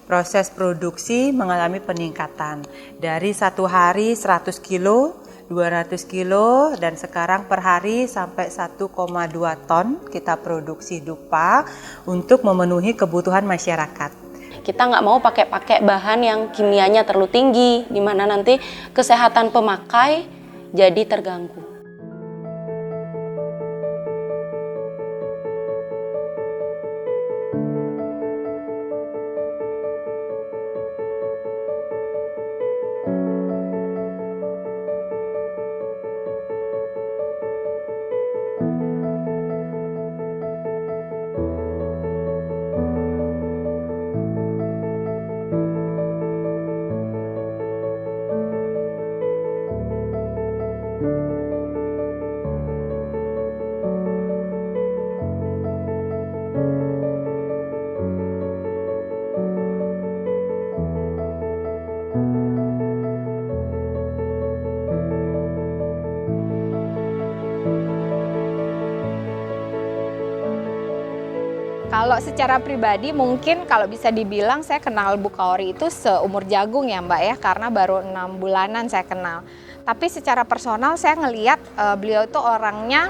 proses produksi mengalami peningkatan dari satu hari 100 kilo, 200 kilo, dan sekarang per hari sampai 1,2 ton kita produksi dupa untuk memenuhi kebutuhan masyarakat. Kita nggak mau pakai bahan yang kimianya terlalu tinggi, di mana nanti kesehatan pemakai jadi terganggu. Kalau secara pribadi mungkin kalau bisa dibilang saya kenal Bu Kaori itu seumur jagung ya Mbak ya, karena baru 6 bulanan saya kenal. Tapi secara personal saya ngelihat beliau itu orangnya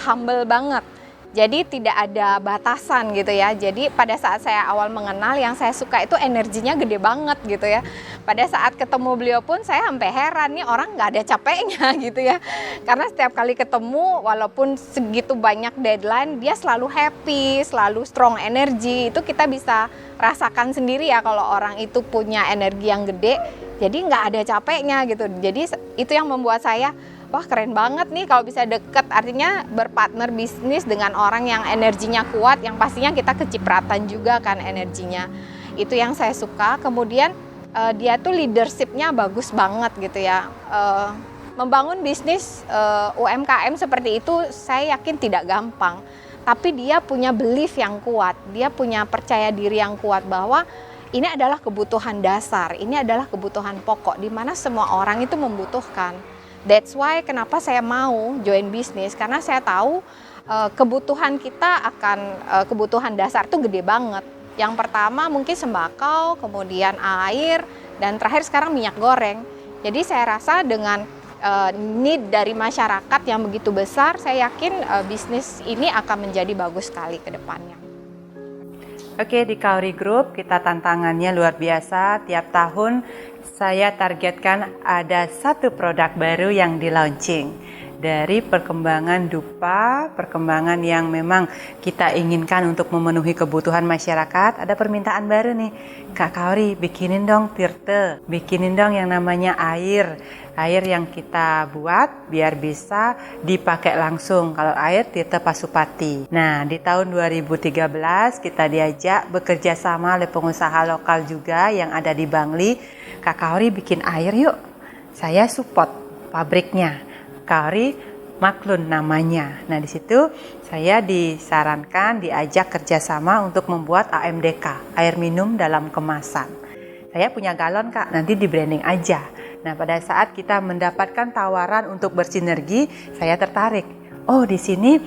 humble banget. Jadi tidak ada batasan gitu ya. Jadi pada saat saya awal mengenal, yang saya suka itu energinya gede banget gitu ya. Pada saat ketemu beliau pun saya sampai heran, nih orang nggak ada capeknya gitu ya. Karena setiap kali ketemu walaupun segitu banyak deadline, dia selalu happy, selalu strong energy. Itu kita bisa rasakan sendiri ya kalau orang itu punya energi yang gede. Jadi nggak ada capeknya gitu. Jadi itu yang membuat saya, wah keren banget nih kalau bisa deket, artinya berpartner bisnis dengan orang yang energinya kuat, yang pastinya kita kecipratan juga kan energinya. Itu yang saya suka. Kemudian dia tuh leadership-nya bagus banget gitu ya. Membangun bisnis UMKM seperti itu saya yakin tidak gampang. Tapi dia punya belief yang kuat, dia punya percaya diri yang kuat bahwa ini adalah kebutuhan dasar, ini adalah kebutuhan pokok di mana semua orang itu membutuhkan. That's why kenapa saya mau join bisnis, karena saya tahu kebutuhan kita akan kebutuhan dasar itu gede banget. Yang pertama mungkin sembako, kemudian air, dan terakhir sekarang minyak goreng. Jadi saya rasa dengan need dari masyarakat yang begitu besar, saya yakin bisnis ini akan menjadi bagus sekali ke depannya. Oke, di Kaori Group kita tantangannya luar biasa. Tiap tahun saya targetkan ada satu produk baru yang di launching. Dari perkembangan dupa, perkembangan yang memang kita inginkan untuk memenuhi kebutuhan masyarakat, ada permintaan baru nih. Kak Kaori, bikinin dong tirte, bikinin dong yang namanya air yang kita buat biar bisa dipakai langsung. Kalau air tirte Pasupati. Nah, di tahun 2013 kita diajak bekerja sama oleh pengusaha lokal juga yang ada di Bangli. Kak Kaori bikin air yuk. Saya support pabriknya. Kaori Maklun namanya. Nah, di situ saya disarankan, diajak kerjasama untuk membuat AMDK, air minum dalam kemasan. Saya punya galon Kak, nanti di branding aja. Nah, pada saat kita mendapatkan tawaran untuk bersinergi, saya tertarik. Oh, di sini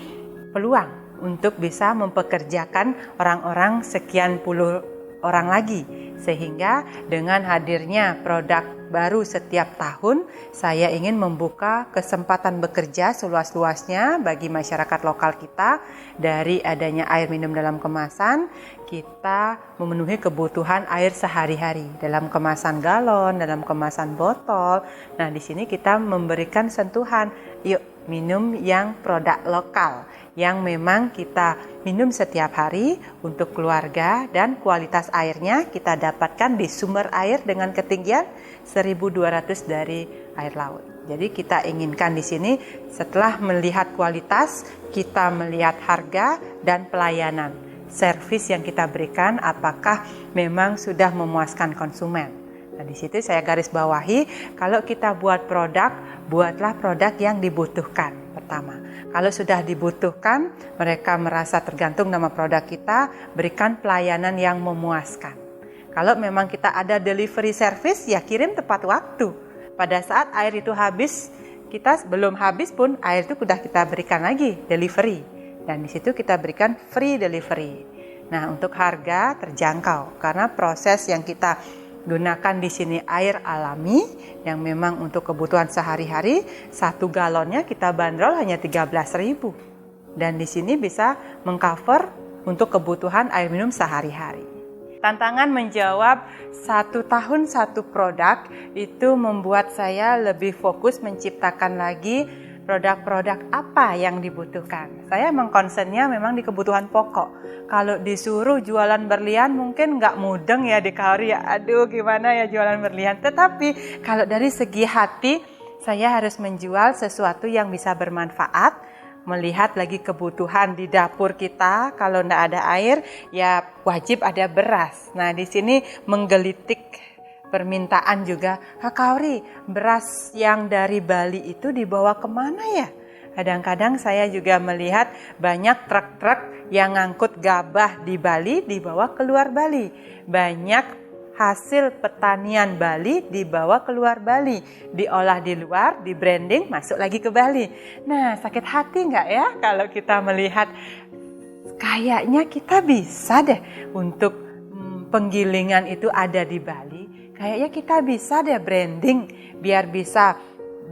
peluang untuk bisa mempekerjakan orang-orang sekian puluh orang lagi. Sehingga dengan hadirnya produk baru setiap tahun, saya ingin membuka kesempatan bekerja seluas-luasnya bagi masyarakat lokal kita. Dari adanya air minum dalam kemasan, kita memenuhi kebutuhan air sehari-hari dalam kemasan galon, dalam kemasan botol. Nah, di sini kita memberikan sentuhan, yuk minum yang produk lokal, yang memang kita minum setiap hari untuk keluarga, dan kualitas airnya kita dapatkan di sumber air dengan ketinggian 1.200 dari air laut. Jadi kita inginkan di sini setelah melihat kualitas, kita melihat harga dan pelayanan. Servis yang kita berikan apakah memang sudah memuaskan konsumen. Nah, di situ saya garis bawahi, kalau kita buat produk, buatlah produk yang dibutuhkan pertama. Kalau sudah dibutuhkan, mereka merasa tergantung nama produk kita, berikan pelayanan yang memuaskan. Kalau memang kita ada delivery service, ya kirim tepat waktu. Pada saat air itu habis, kita belum habis pun air itu sudah kita berikan lagi delivery. Dan di situ kita berikan free delivery. Nah, untuk harga terjangkau karena proses yang kita gunakan di sini air alami yang memang untuk kebutuhan sehari-hari, 1 galonnya kita bandrol hanya 13.000. Dan di sini bisa mengcover untuk kebutuhan air minum sehari-hari. Tantangan menjawab 1 tahun 1 produk itu membuat saya lebih fokus menciptakan lagi produk-produk apa yang dibutuhkan. Saya mengkonsennya memang di kebutuhan pokok. Kalau disuruh jualan berlian mungkin nggak mudeng ya di Kaori ya. Aduh gimana ya jualan berlian. Tetapi kalau dari segi hati saya harus menjual sesuatu yang bisa bermanfaat. Melihat lagi kebutuhan di dapur kita, kalau nggak ada air ya wajib ada beras. Nah di sini menggelitik permintaan juga, Kak Kaori, beras yang dari Bali itu dibawa kemana ya? Kadang-kadang saya juga melihat banyak truk-truk yang ngangkut gabah di Bali dibawa keluar Bali. Banyak hasil pertanian Bali dibawa keluar Bali, diolah di luar, di branding, masuk lagi ke Bali. Nah, sakit hati nggak ya kalau kita melihat kayaknya kita bisa deh untuk penggilingan itu ada di Bali. Kayaknya kita bisa deh branding biar bisa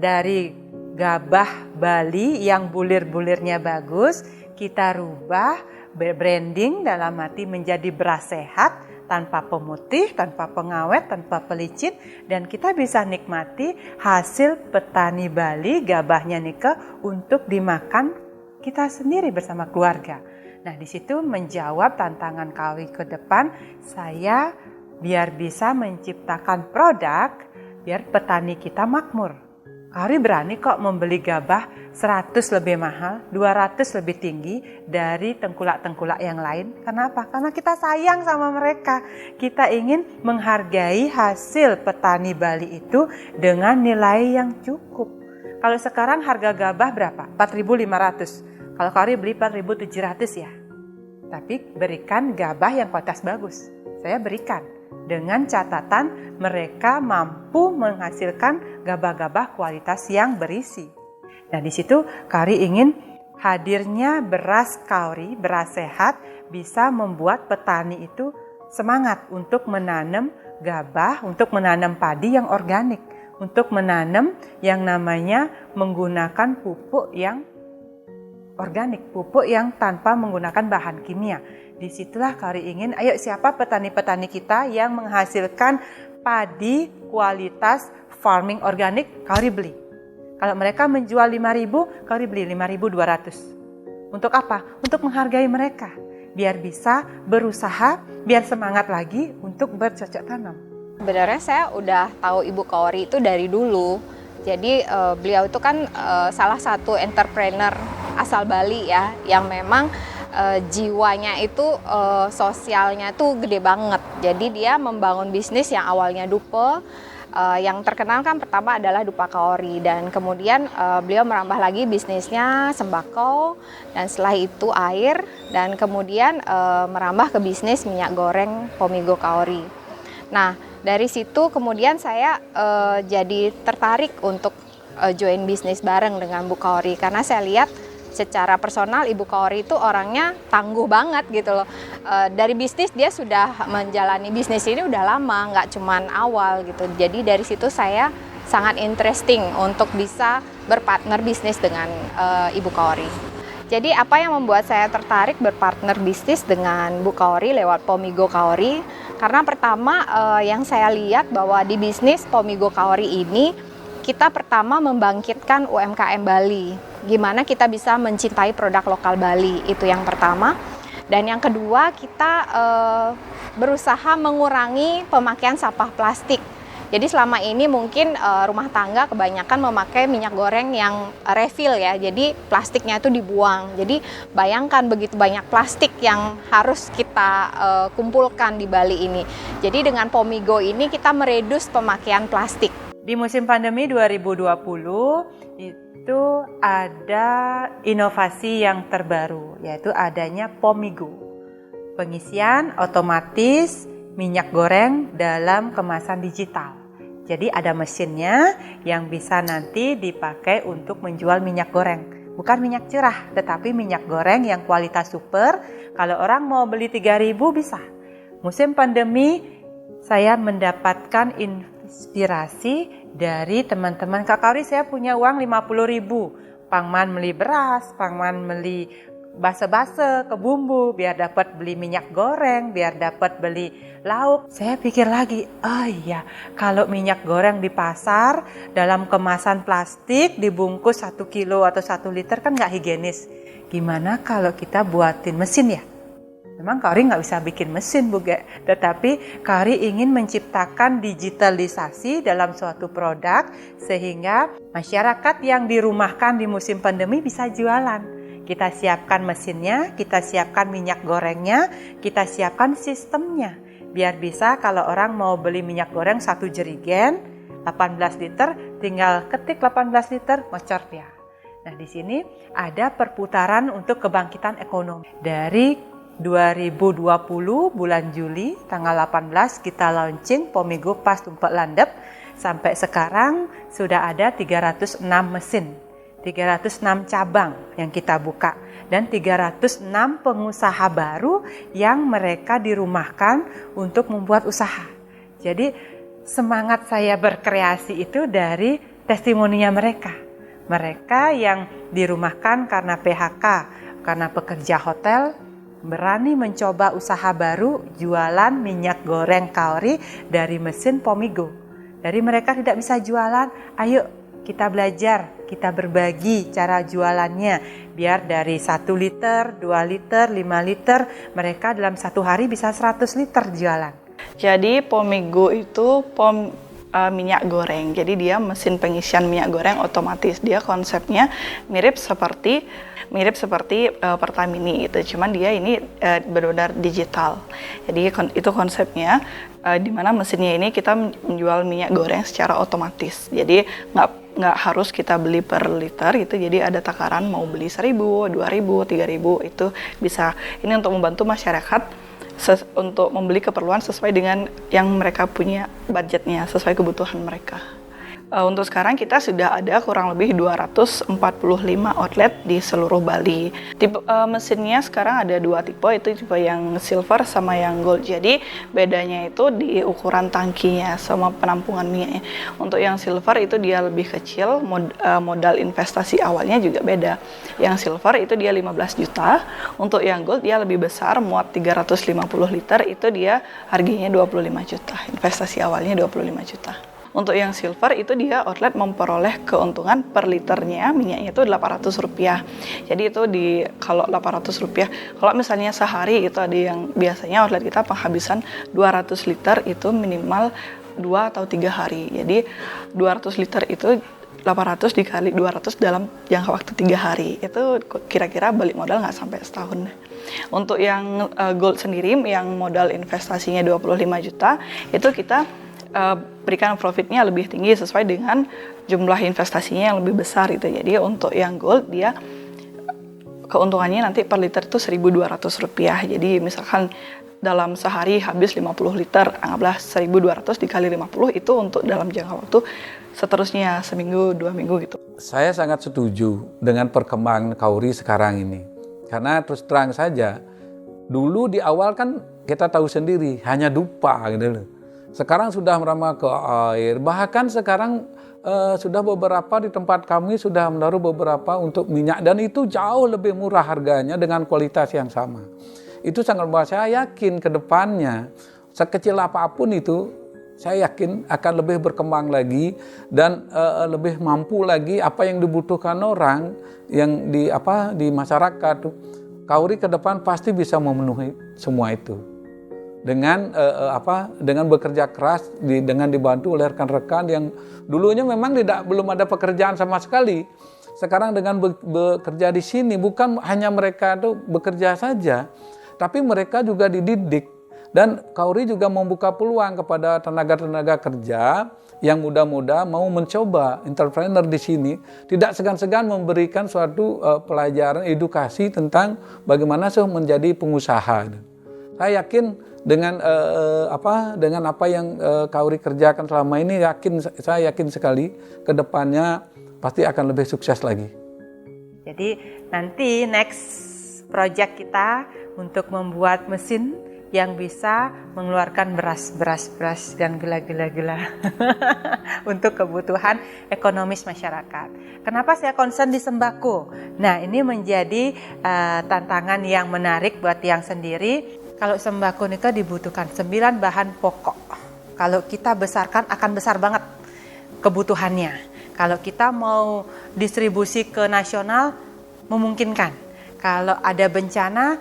dari gabah Bali yang bulir-bulirnya bagus, kita rubah branding dalam arti menjadi beras sehat, tanpa pemutih, tanpa pengawet, tanpa pelicin, dan kita bisa nikmati hasil petani Bali, gabahnya Nike untuk dimakan kita sendiri bersama keluarga. Nah, di situ menjawab tantangan Kaori ke depan, saya biar bisa menciptakan produk, biar petani kita makmur. Kaori berani kok membeli gabah 100 lebih mahal, 200 lebih tinggi dari tengkulak-tengkulak yang lain. Kenapa? Karena kita sayang sama mereka. Kita ingin menghargai hasil petani Bali itu dengan nilai yang cukup. Kalau sekarang harga gabah berapa? 4.500. Kalau Kaori beli 4.700 ya. Tapi berikan gabah yang kualitas bagus. Saya berikan. Dengan catatan mereka mampu menghasilkan gabah-gabah kualitas yang berisi. Nah di situ Kaori ingin hadirnya beras Kaori, beras sehat bisa membuat petani itu semangat untuk menanam gabah, untuk menanam padi yang organik, untuk menanam yang namanya menggunakan pupuk yang organik, pupuk yang tanpa menggunakan bahan kimia. Disitulah Kaori ingin, ayo siapa petani-petani kita yang menghasilkan padi kualitas farming organik, Kaori beli. Kalau mereka menjual 5.000, Kaori beli 5.200. Untuk apa? Untuk menghargai mereka. Biar bisa berusaha, biar semangat lagi untuk bercocok tanam. Sebenarnya saya udah tahu Ibu Kaori itu dari dulu. Jadi beliau itu kan salah satu entrepreneur asal Bali ya, yang memang jiwanya itu sosialnya tuh gede banget. Jadi dia membangun bisnis yang awalnya dupe, yang terkenal kan pertama adalah dupa Kaori, dan kemudian beliau merambah lagi bisnisnya sembako, dan setelah itu air, dan kemudian merambah ke bisnis minyak goreng Pomigo Kaori. Nah dari situ kemudian saya jadi tertarik untuk join bisnis bareng dengan Bu Kaori, karena saya lihat secara personal Ibu Kaori itu orangnya tangguh banget gitu loh. Dari bisnis dia sudah menjalani bisnis ini udah lama, nggak cuman awal gitu. Jadi dari situ saya sangat interesting untuk bisa berpartner bisnis dengan Ibu Kaori. Jadi apa yang membuat saya tertarik berpartner bisnis dengan Bu Kaori lewat Pomigo Kaori? Karena pertama yang saya lihat bahwa di bisnis Pomigo Kaori ini kita pertama membangkitkan UMKM Bali. Gimana kita bisa mencintai produk lokal Bali, itu yang pertama. Dan yang kedua, kita berusaha mengurangi pemakaian sampah plastik. Jadi selama ini mungkin rumah tangga kebanyakan memakai minyak goreng yang refill ya, jadi plastiknya itu dibuang. Jadi bayangkan begitu banyak plastik yang harus kita kumpulkan di Bali ini. Jadi dengan Pomigo ini kita meredus pemakaian plastik. Di musim pandemi 2020 itu ada inovasi yang terbaru, yaitu adanya Pomigo. Pengisian otomatis minyak goreng dalam kemasan digital. Jadi ada mesinnya yang bisa nanti dipakai untuk menjual minyak goreng. bukan minyak curah, tetapi minyak goreng yang kualitas super. Kalau orang mau beli 3.000 bisa. Musim pandemi saya mendapatkan inspirasi dari teman-teman. Kak Kauri, saya punya uang 50.000. Pangman beli beras, Pangman beli basa-basa ke bumbu, biar dapat beli minyak goreng, biar dapat beli lauk. Saya pikir lagi, oh iya, kalau minyak goreng di pasar dalam kemasan plastik dibungkus 1 kilo atau 1 liter kan nggak higienis. Gimana kalau kita buatin mesin ya? Memang Kauri nggak bisa bikin mesin, Bu Ge, tetapi Kauri ingin menciptakan digitalisasi dalam suatu produk sehingga masyarakat yang dirumahkan di musim pandemi bisa jualan. Kita siapkan mesinnya, kita siapkan minyak gorengnya, kita siapkan sistemnya. Biar bisa kalau orang mau beli minyak goreng 1 jerigen, 18 liter, tinggal ketik 18 liter, ngocor dia. Nah, di sini ada perputaran untuk kebangkitan ekonomi. Dari 2020 bulan Juli tanggal 18 kita launching Pomigo Pas Tumpek Landep. Sampai sekarang sudah ada 306 mesin. 306 cabang yang kita buka dan 306 pengusaha baru yang mereka dirumahkan untuk membuat usaha. Jadi semangat saya berkreasi itu dari testimoninya mereka. Mereka yang dirumahkan karena PHK, karena pekerja hotel, berani mencoba usaha baru jualan minyak goreng Kauri dari mesin Pomigo. Dari mereka tidak bisa jualan, ayo kita belajar, kita berbagi cara jualannya. Biar dari 1 liter, 2 liter, 5 liter, mereka dalam 1 hari bisa 100 liter jualan. Jadi Pomigo itu minyak goreng. Jadi dia mesin pengisian minyak goreng otomatis. Dia konsepnya mirip seperti Pertamini gitu. Cuman dia ini benar-benar digital. Jadi itu konsepnya di mana mesinnya ini kita menjual minyak goreng secara otomatis. Jadi nggak harus kita beli per liter gitu. Jadi ada takaran mau beli 1.000, 2.000, 3.000 itu bisa. Ini untuk membantu masyarakat untuk membeli keperluan sesuai dengan yang mereka punya budgetnya, sesuai kebutuhan mereka. Untuk sekarang kita sudah ada kurang lebih 245 outlet di seluruh Bali. Tipe mesinnya sekarang ada 2 tipe, itu tipe yang silver sama yang gold. Jadi bedanya itu di ukuran tangkinya sama penampungan minyaknya. Untuk yang silver itu dia lebih kecil, modal investasi awalnya juga beda. Yang silver itu dia 15 juta, untuk yang gold dia lebih besar, muat 350 liter, itu dia harganya 25 juta. Investasi awalnya 25 juta. Untuk yang silver itu dia outlet memperoleh keuntungan per liternya minyaknya itu Rp800. Jadi itu kalau Rp800, kalau misalnya sehari itu ada yang biasanya outlet kita penghabisan 200 liter itu minimal 2 atau 3 hari. Jadi 200 liter itu 800 dikali 200 dalam jangka waktu 3 hari. Itu kira-kira balik modal nggak sampai setahun. Untuk yang gold sendiri yang modal investasinya 25 juta itu kita berikan profitnya lebih tinggi sesuai dengan jumlah investasinya yang lebih besar itu. Jadi untuk yang gold dia keuntungannya nanti per liter itu Rp1.200. Jadi misalkan dalam sehari habis 50 liter, anggaplah 1.200 dikali 50 itu untuk dalam jangka waktu seterusnya seminggu, 2 minggu gitu. Saya sangat setuju dengan perkembangan Kauri sekarang ini. Karena terus terang saja, dulu di awal kan kita tahu sendiri hanya dupa gitu loh. Sekarang sudah merambah ke air, bahkan sekarang sudah beberapa di tempat kami sudah menaruh beberapa untuk minyak dan itu jauh lebih murah harganya dengan kualitas yang sama. Itu sangat luar, saya yakin ke depannya sekecil apapun itu saya yakin akan lebih berkembang lagi dan lebih mampu lagi apa yang dibutuhkan orang yang di masyarakat. Kauri ke depan pasti bisa memenuhi semua itu. Dengan dengan bekerja keras dengan dibantu oleh rekan-rekan yang dulunya memang belum ada pekerjaan sama sekali. Sekarang dengan bekerja di sini bukan hanya mereka itu bekerja saja, tapi mereka juga dididik dan Kauri juga membuka peluang kepada tenaga-tenaga kerja yang muda-muda mau mencoba entrepreneur di sini, tidak segan-segan memberikan suatu pelajaran edukasi tentang bagaimana menjadi pengusaha. Saya yakin dengan apa yang Kauri kerjakan selama ini, saya yakin sekali ke depannya pasti akan lebih sukses lagi. Jadi nanti next project kita untuk membuat mesin yang bisa mengeluarkan beras dan gula untuk kebutuhan ekonomis masyarakat. Kenapa saya concern di sembako? Nah, ini menjadi tantangan yang menarik buat yang sendiri. Kalau sembako itu dibutuhkan 9 bahan pokok. Kalau kita besarkan akan besar banget kebutuhannya. Kalau kita mau distribusi ke nasional memungkinkan. Kalau ada bencana,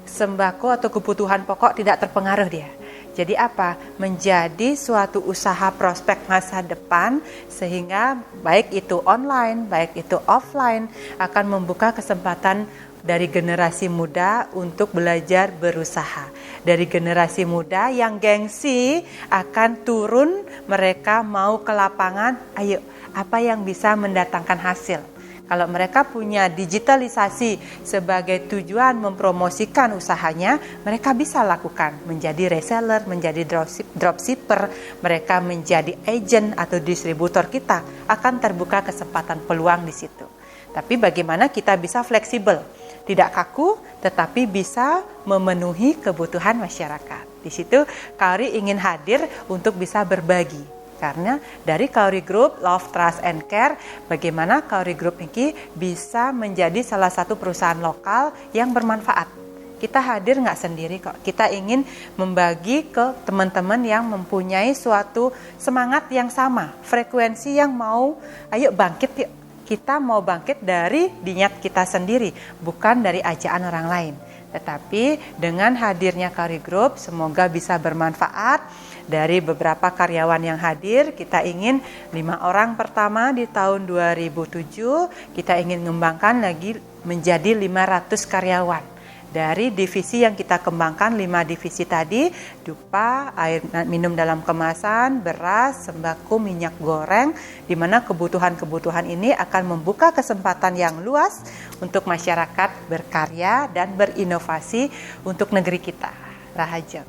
sembako atau kebutuhan pokok tidak terpengaruh dia. Jadi apa? Menjadi suatu usaha prospek masa depan sehingga baik itu online, baik itu offline akan membuka kesempatan dari generasi muda untuk belajar berusaha. Dari generasi muda yang gengsi akan turun, mereka mau ke lapangan, ayo apa yang bisa mendatangkan hasil. Kalau mereka punya digitalisasi sebagai tujuan mempromosikan usahanya, mereka bisa lakukan menjadi reseller, menjadi dropshipper, mereka menjadi agent atau distributor kita, akan terbuka kesempatan peluang di situ. Tapi bagaimana kita bisa fleksibel, tidak kaku, tetapi bisa memenuhi kebutuhan masyarakat. Di situ Kaori ingin hadir untuk bisa berbagi. Karena dari Kaori Group, Love, Trust, and Care, bagaimana Kaori Group ini bisa menjadi salah satu perusahaan lokal yang bermanfaat. Kita hadir nggak sendiri kok, kita ingin membagi ke teman-teman yang mempunyai suatu semangat yang sama, frekuensi yang mau, ayo bangkit yuk. Kita mau bangkit dari niat kita sendiri, bukan dari ajaan orang lain. Tetapi dengan hadirnya Kaori Group, semoga bisa bermanfaat. Dari beberapa karyawan yang hadir, kita ingin 5 orang pertama di tahun 2007, kita ingin mengembangkan lagi menjadi 500 karyawan. Dari divisi yang kita kembangkan, 5 divisi tadi, dupa, air minum dalam kemasan, beras, sembako, minyak goreng, di mana kebutuhan-kebutuhan ini akan membuka kesempatan yang luas untuk masyarakat berkarya dan berinovasi untuk negeri kita. Rahaja.